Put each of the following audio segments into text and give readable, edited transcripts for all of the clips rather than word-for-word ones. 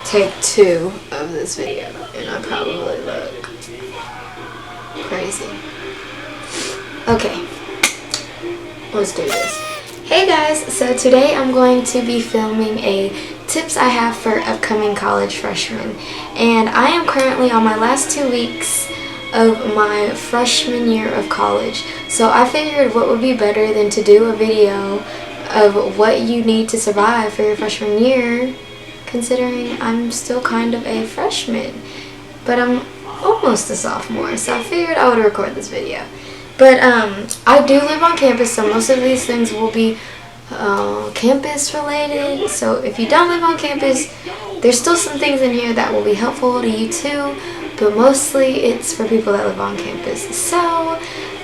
take 2 of this video, and I probably look crazy. Okay, let's do this. Hey guys, so today I'm going to be filming a tips I have for upcoming college freshmen, and I am currently on my last 2 weeks of my freshman year of college, so I figured what would be better than to do a video of what you need to survive for your freshman year, considering I'm still kind of a freshman, but I'm almost a sophomore, so I figured I would record this video. But I do live on campus, so most of these things will be campus related. So if you don't live on campus, there's still some things in here that will be helpful to you too, but mostly it's for people that live on campus. So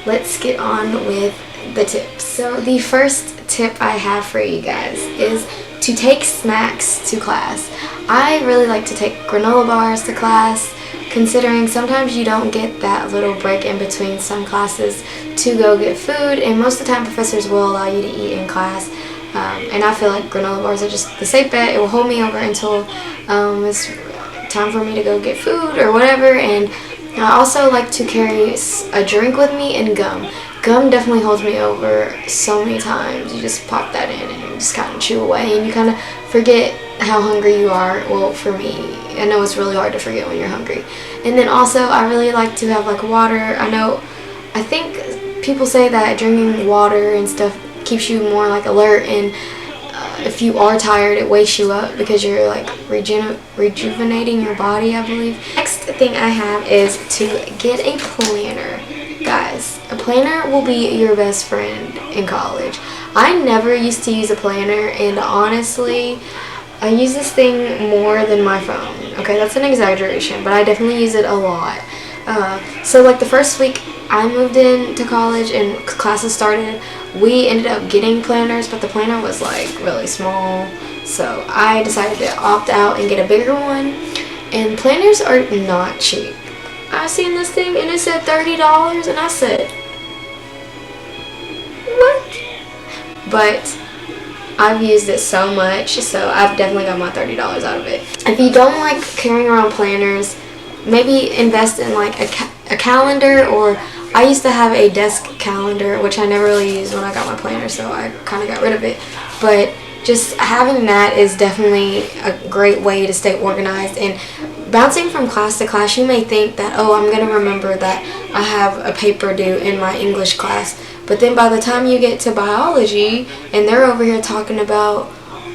let's get on with the tips. So the first tip I have for you guys is to take snacks to class. I really like to take granola bars to class, considering sometimes you don't get that little break in between some classes to go get food, and most of the time professors will allow you to eat in class, and I feel like granola bars are just the safe bet. It will hold me over until it's time for me to go get food or whatever. And I also like to carry a drink with me and gum. Gum definitely holds me over so many times. You just pop that in and you just kind of chew away, and you kind of forget how hungry you are. Well, for me, I know it's really hard to forget when you're hungry. And then also, I really like to have like water. I think people say that drinking water and stuff keeps you more like alert, and if you are tired, it wakes you up because you're like rejuvenating your body, I believe. Next thing I have is to get a planner. Guys, a planner will be your best friend in college. I never used to use a planner, and honestly, I use this thing more than my phone. Okay, that's an exaggeration, but I definitely use it a lot. So like the first week I moved into college and classes started, we ended up getting planners, but the planner was like really small, so I decided to opt out and get a bigger one. And planners are not cheap. I seen this thing and it said $30, and I said, what? But I've used it so much, so I've definitely got my $30 out of it. If you don't like carrying around planners, maybe invest in like a calendar, or I used to have a desk calendar, which I never really used when I got my planner, so I kind of got rid of it. But just having that is definitely a great way to stay organized. And bouncing from class to class, you may think that, oh, I'm going to remember that I have a paper due in my English class. But then by the time you get to biology and they're over here talking about,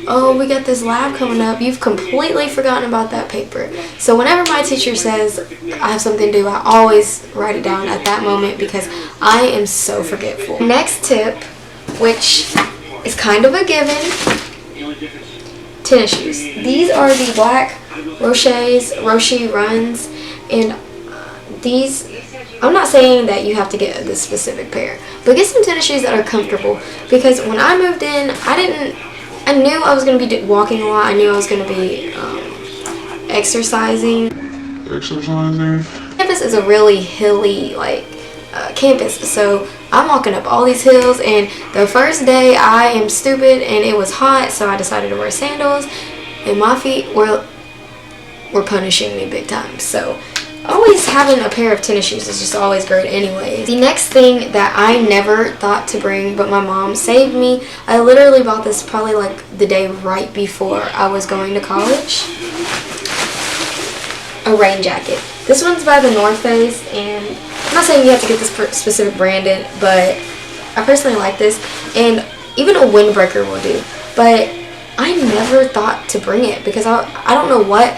oh, we got this lab coming up, you've completely forgotten about that paper. So whenever my teacher says I have something due, I always write it down at that moment because I am so forgetful. Next tip, which is kind of a given, tennis shoes. These are the black Roshi runs, and these, I'm not saying that you have to get this specific pair, but get some tennis shoes that are comfortable, because when I moved in, I knew I was going to be walking a lot. I knew I was going to be exercising. Campus is a really hilly campus, so I'm walking up all these hills, and the first day I am stupid and it was hot, so I decided to wear sandals, and my feet were punishing me big time. So always having a pair of tennis shoes is just always great anyway. The next thing that I never thought to bring, but my mom saved me, I literally bought this probably like the day right before I was going to college. A rain jacket. This one's by the North Face, and I'm not saying you have to get this specific branded, but I personally like this, and even a windbreaker will do. But I never thought to bring it because I don't know what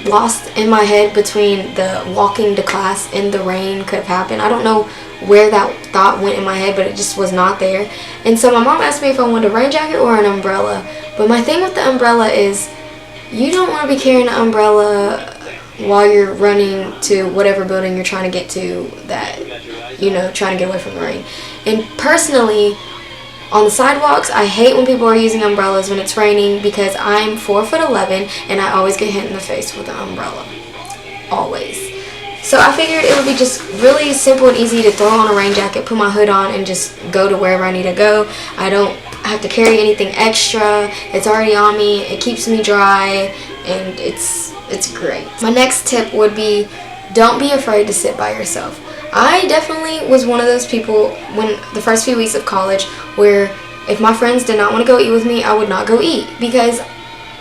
lost in my head between the walking to class in the rain could have happened. I don't know where that thought went in my head, but it just was not there. And so my mom asked me if I wanted a rain jacket or an umbrella. But my thing with the umbrella is you don't want to be carrying an umbrella while you're running to whatever building you're trying to get to, that, you know, trying to get away from the rain. And personally, on the sidewalks, I hate when people are using umbrellas when it's raining, because I'm 4'11" and I always get hit in the face with an umbrella. Always. So I figured it would be just really simple and easy to throw on a rain jacket, put my hood on, and just go to wherever I need to go. I don't have to carry anything extra. It's already on me. It keeps me dry. and it's great. My next tip would be, don't be afraid to sit by yourself. I definitely was one of those people when the first few weeks of college where if my friends did not want to go eat with me, I would not go eat, because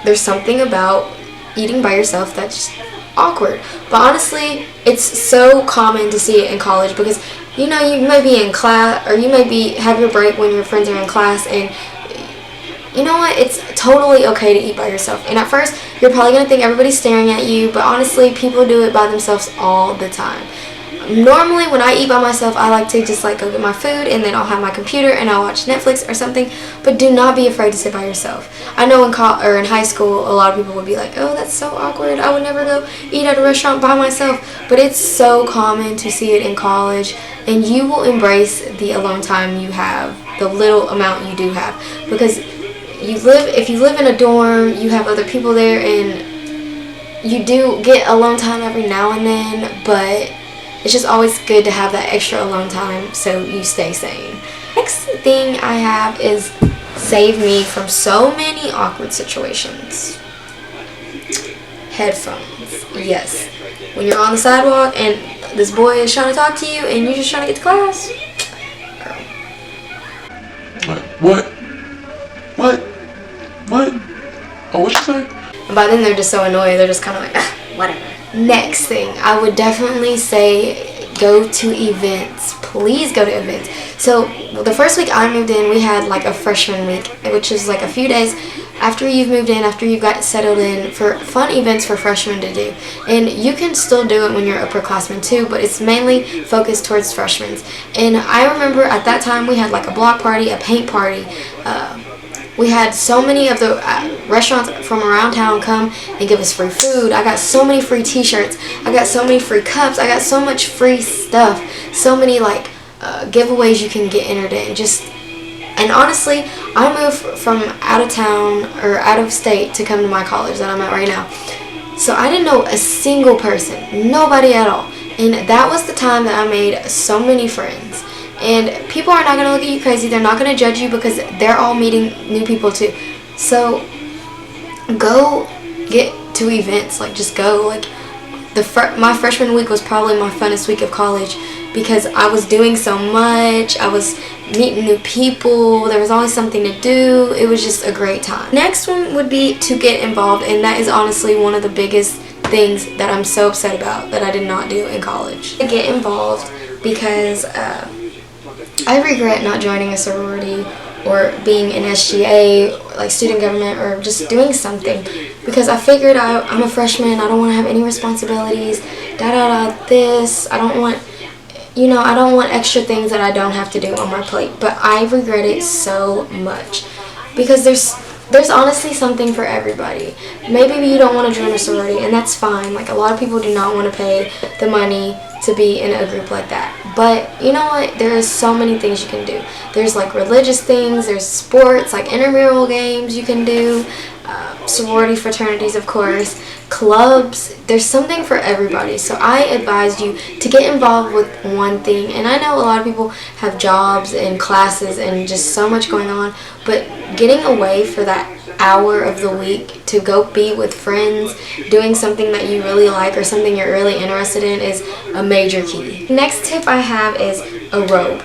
there's something about eating by yourself that's just awkward. But honestly, it's so common to see it in college, because you may be in class, or you may have your break when your friends are in class, and you know what? It's totally okay to eat by yourself. And at first, you're probably going to think everybody's staring at you, but honestly, people do it by themselves all the time. Normally, when I eat by myself, I like to just go get my food, and then I'll have my computer and I'll watch Netflix or something. But do not be afraid to sit by yourself. I know in high school, a lot of people would be like, "Oh, that's so awkward. I would never go eat at a restaurant by myself." But it's so common to see it in college, and you will embrace the alone time you have, the little amount you do have, because if you live in a dorm, you have other people there, and you do get alone time every now and then, but it's just always good to have that extra alone time so you stay sane. Next thing I have is save me from so many awkward situations. Headphones. Yes. When you're on the sidewalk and this boy is trying to talk to you and you're just trying to get to class. Girl. What? Oh, what'd you say? And by then they're just so annoyed, they're just kind of like, whatever. Next thing, I would definitely say go to events. Please go to events. So the first week I moved in, we had a freshman week, which is a few days after you've moved in, after you've got settled in, for fun events for freshmen to do. And you can still do it when you're upperclassmen too, but it's mainly focused towards freshmen. And I remember at that time we had a block party, a paint party. We had so many of the restaurants from around town come and give us free food. I got so many free t-shirts. I got so many free cups. I got so much free stuff. So many giveaways you can get entered in. And honestly, I moved from out of town or out of state to come to my college that I'm at right now. So I didn't know a single person, nobody at all. And that was the time that I made so many friends. And people are not going to look at you crazy. They're not going to judge you because they're all meeting new people too. So go get to events. Just go. My freshman week was probably my funnest week of college because I was doing so much. I was meeting new people. There was always something to do. It was just a great time. Next one would be to get involved, and that is honestly one of the biggest things that I'm so upset about that I did not do in college. To get involved because I regret not joining a sorority or being in SGA, student government, or just doing something, because I figured I'm a freshman, I don't want to have any responsibilities, this, I don't want extra things that I don't have to do on my plate. But I regret it so much because there's honestly something for everybody. Maybe you don't want to join a sorority, and that's fine. A lot of people do not want to pay the money to be in a group like that. But you know what? There is so many things you can do. There's religious things, there's sports, intramural games you can do, sorority fraternities, of course, clubs. There's something for everybody. So I advise you to get involved with one thing. And I know a lot of people have jobs and classes and just so much going on, but getting away for that hour of the week to go be with friends, doing something that you really like or something you're really interested in is a major key. Next tip I have is a robe.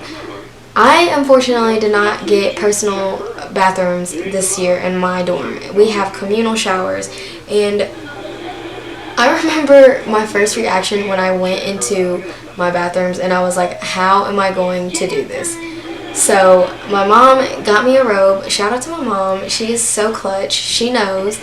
I unfortunately did not get personal bathrooms this year in my dorm. We have communal showers, and I remember my first reaction when I went into my bathrooms and I was like, how am I going to do this? So my mom got me a robe. Shout out to my mom. She is so clutch. She knows.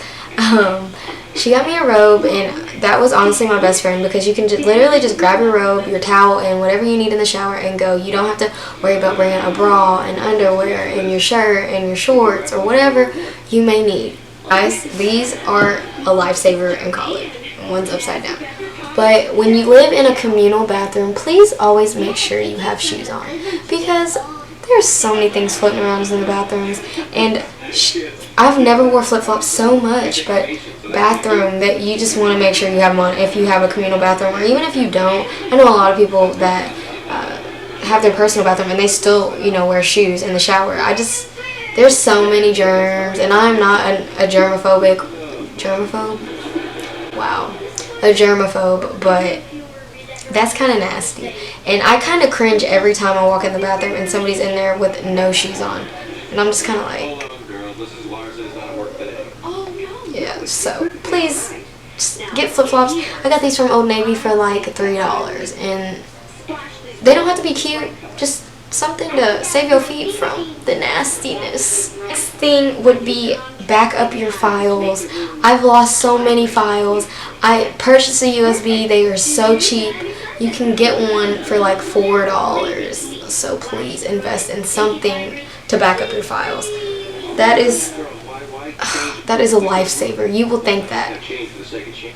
She got me a robe, and that was honestly my best friend because you can literally just grab your robe, your towel, and whatever you need in the shower and go. You don't have to worry about bringing a bra and underwear and your shirt and your shorts or whatever you may need. Guys, these are a lifesaver in college. One's upside down. But when you live in a communal bathroom, please always make sure you have shoes on because there's so many things floating around in the bathrooms, and I've never wore flip-flops so much, but bathroom that you just want to make sure you have them on if you have a communal bathroom, or even if you don't. I know a lot of people that have their personal bathroom and they still, wear shoes in the shower. There's so many germs, and I'm not a germaphobe. wow, a germaphobe, but that's kind of nasty. And I kind of cringe every time I walk in the bathroom and somebody's in there with no shoes on. And I'm just kind of like, yeah, so please just get flip-flops. I got these from Old Navy for like $3, and they don't have to be cute, just something to save your feet from the nastiness. Next thing would be back up your files. I've lost so many files. I purchased a USB. They are so cheap. You can get one for like $4. So please invest in something to back up your files. That is a lifesaver. You will thank that.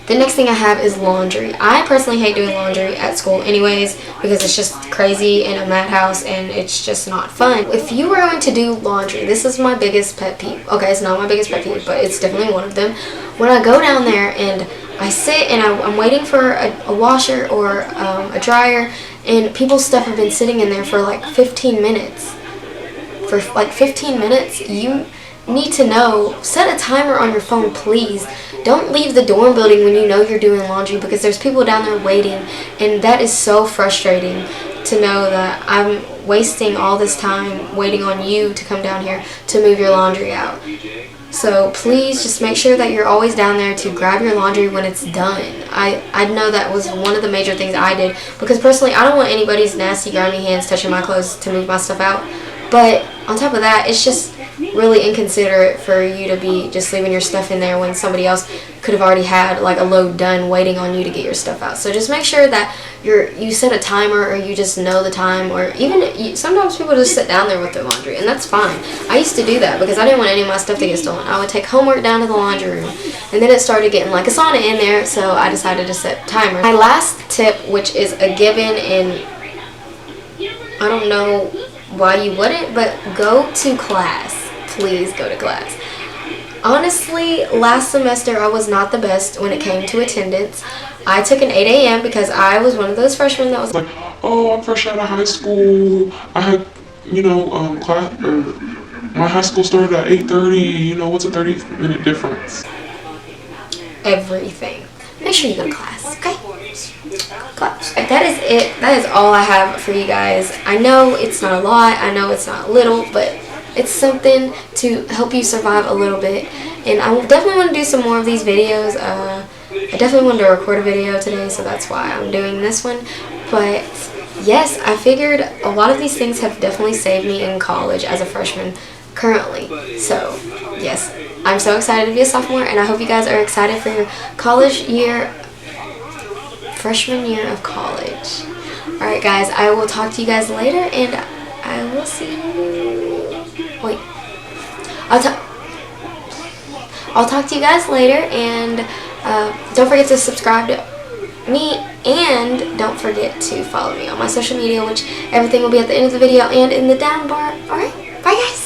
The next thing I have is laundry. I personally hate doing laundry at school anyways because it's just crazy in a madhouse and it's just not fun. If you are going to do laundry, this is my biggest pet peeve. Okay, it's not my biggest pet peeve, but it's definitely one of them. When I go down there and I sit and I'm waiting for a washer or a dryer, and people's stuff have been sitting in there for like 15 minutes. For like 15 minutes, you need to know, set a timer on your phone, please. Don't leave the dorm building when you know you're doing laundry, because there's people down there waiting, and that is so frustrating to know that I'm wasting all this time waiting on you to come down here to move your laundry out. So please just make sure that you're always down there to grab your laundry when it's done. I know that was one of the major things I did, because personally I don't want anybody's nasty grimy hands touching my clothes to move my stuff out. But on top of that, it's just really inconsiderate for you to be just leaving your stuff in there when somebody else could have already had like a load done waiting on you to get your stuff out. So just make sure that you set a timer, or you just know the time, or even sometimes people just sit down there with their laundry, and that's fine. I used to do that because I didn't want any of my stuff to get stolen. I would take homework down to the laundry room, and then it started getting like a sauna in there, so I decided to set timer. My last tip, which is a given, and I don't know why you wouldn't, but go to class. Please go to class. Honestly, last semester I was not the best when it came to attendance. I took an 8 a.m. because I was one of those freshmen that was like, oh, I'm fresh out of high school. I had, class, or my high school started at 8:30. What's a 30-minute difference? everything. Make sure you go to class, okay? Class. That is it. That is all I have for you guys. I know it's not a lot. I know it's not little, but it's something to help you survive a little bit. And I definitely want to do some more of these videos. I definitely wanted to record a video today, so that's why I'm doing this one. But yes, I figured a lot of these things have definitely saved me in college as a freshman currently. So yes, I'm so excited to be a sophomore, and I hope you guys are excited for your college year, freshman year of college. Alright guys, I will talk to you guys later, and I will see you. Wait. I'll talk to you guys later, and don't forget to subscribe to me, and don't forget to follow me on my social media, which everything will be at the end of the video and in the down bar. Alright, bye guys.